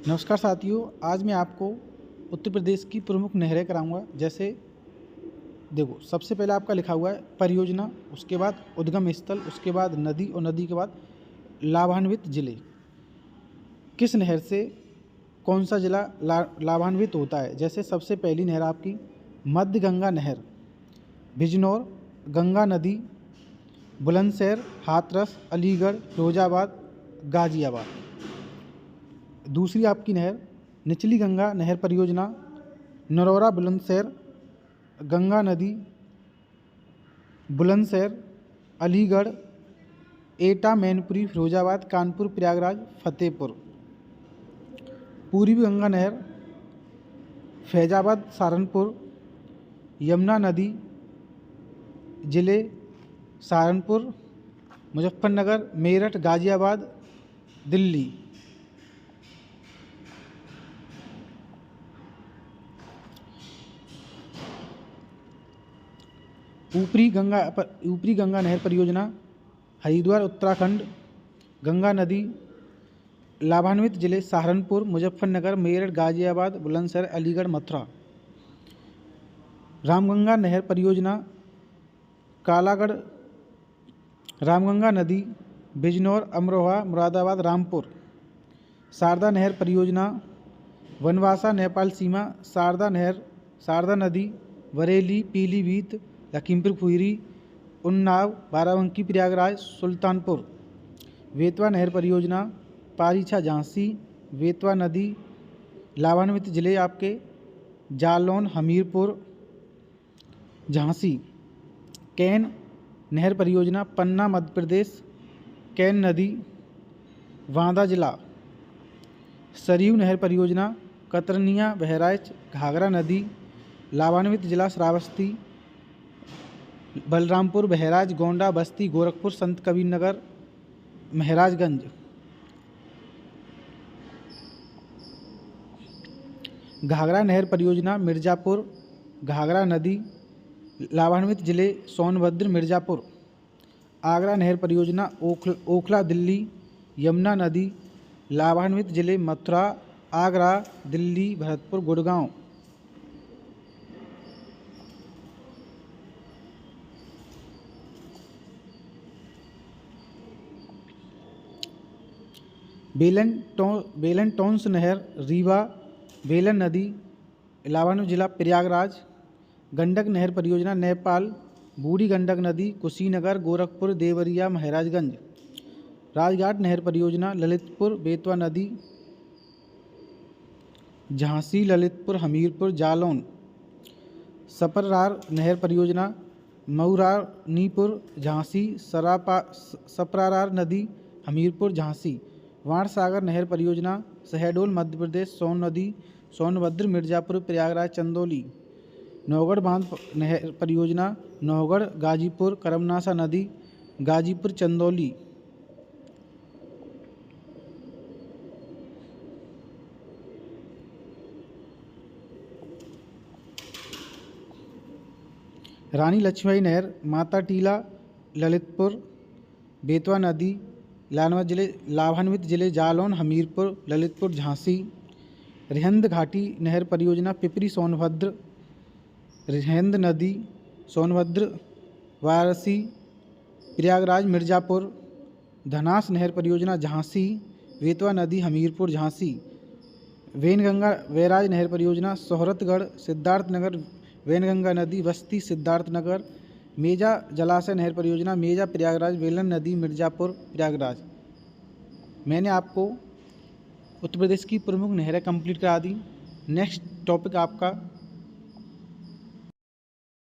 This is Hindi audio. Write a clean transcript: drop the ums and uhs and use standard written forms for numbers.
नमस्कार साथियों, आज मैं आपको उत्तर प्रदेश की प्रमुख नहरें कराऊंगा। जैसे देखो, सबसे पहले आपका लिखा हुआ है परियोजना, उसके बाद उद्गम स्थल, उसके बाद नदी और नदी के बाद लाभान्वित जिले। किस नहर से कौन सा जिला लाभान्वित होता है? जैसे सबसे पहली नहर आपकी मध्य गंगा नहर, बिजनौर, गंगा नदी, बुलंदशहर, हाथरस, अलीगढ़, फिरोजाबाद, गाजियाबाद। दूसरी आपकी नहर निचली गंगा नहर परियोजना, नरौरा, बुलंदशहर, गंगा नदी, बुलंदशहर, अलीगढ़, एटा, मैनपुरी, फिरोजाबाद, कानपुर, प्रयागराज, फतेहपुर। पूर्वी गंगा नहर फैजाबाद, सहारनपुर, यमुना नदी, जिले सहारनपुर, मुजफ्फरनगर, मेरठ, गाजियाबाद, दिल्ली। ऊपरी गंगा नहर परियोजना हरिद्वार, उत्तराखंड, गंगा नदी, लाभान्वित जिले सहारनपुर, मुजफ्फरनगर, मेरठ, गाजियाबाद, बुलंदशहर, अलीगढ़, मथुरा। रामगंगा नहर परियोजना कालागढ़, रामगंगा नदी, बिजनौर, अमरोहा, मुरादाबाद, रामपुर। शारदा नहर परियोजना वनवासा, नेपाल सीमा, शारदा नदी, बरेली, पीलीभीत, लखीमपुर खीरी, उन्नाव, बाराबंकी, प्रयागराज, सुल्तानपुर। बेतवा नहर परियोजना पारीछा, झांसी, बेतवा नदी, लाभान्वित जिले आपके जालौन, हमीरपुर, झांसी। कैन नहर परियोजना पन्ना, मध्य प्रदेश, कैन नदी, बांदा जिला। सरयू नहर परियोजना कतरनिया, बहराइच, घाघरा नदी, लाभान्वित जिला श्रावस्ती, बलरामपुर, बहराइच, गोंडा, बस्ती, गोरखपुर, संत कबीर नगर, महाराजगंज। घाघरा नहर परियोजना मिर्ज़ापुर, घाघरा नदी, लाभान्वित जिले सोनभद्र, मिर्ज़ापुर। आगरा नहर परियोजना ओखला, दिल्ली, यमुना नदी, लाभान्वित जिले मथुरा, आगरा, दिल्ली, भरतपुर, गुड़गांव। बेलन टोंस नहर रीवा, बेलन नदी, लाभान्वित जिला प्रयागराज। गंडक नहर परियोजना नेपाल, बूढ़ी गंडक नदी, कुशीनगर, गोरखपुर, देवरिया, महाराजगंज। राजघाट नहर परियोजना ललितपुर, बेतवा नदी, झांसी, ललितपुर, हमीरपुर, जालौन। सपरार नहर परियोजना मऊरानीपुर, झांसी, सपरार नदी, हमीरपुर, झांसी। वाणसागर नहर परियोजना शहडोल, मध्य प्रदेश, सोन नदी, सोनभद्र, मिर्ज़ापुर, प्रयागराज, चंदौली। नौगढ़ बांध नहर परियोजना नौगढ़, गाजीपुर, करमनासा नदी, गाजीपुर, चंदौली। रानी लक्ष्मीबाई नहर माता टीला, ललितपुर, बेतवा नदी, लाभान्वित जिले जालौन, हमीरपुर, ललितपुर, झांसी। रिहंद घाटी नहर परियोजना पिपरी, सोनभद्र, रिहंद नदी, सोनभद्र, वाराणसी, प्रयागराज, मिर्ज़ापुर। धनास नहर परियोजना झांसी, बेतवा नदी, हमीरपुर, झांसी। वैनगंगा बैराज नहर परियोजना सोहरतगढ़, सिद्धार्थनगर, वैनगंगा नदी, बस्ती, सिद्धार्थनगर। मेजा जलाशय नहर परियोजना मेजा, प्रयागराज, बेलन नदी, मिर्ज़ापुर, प्रयागराज। मैंने आपको उत्तर प्रदेश की प्रमुख नहरें कंप्लीट करा दी। नेक्स्ट टॉपिक आपका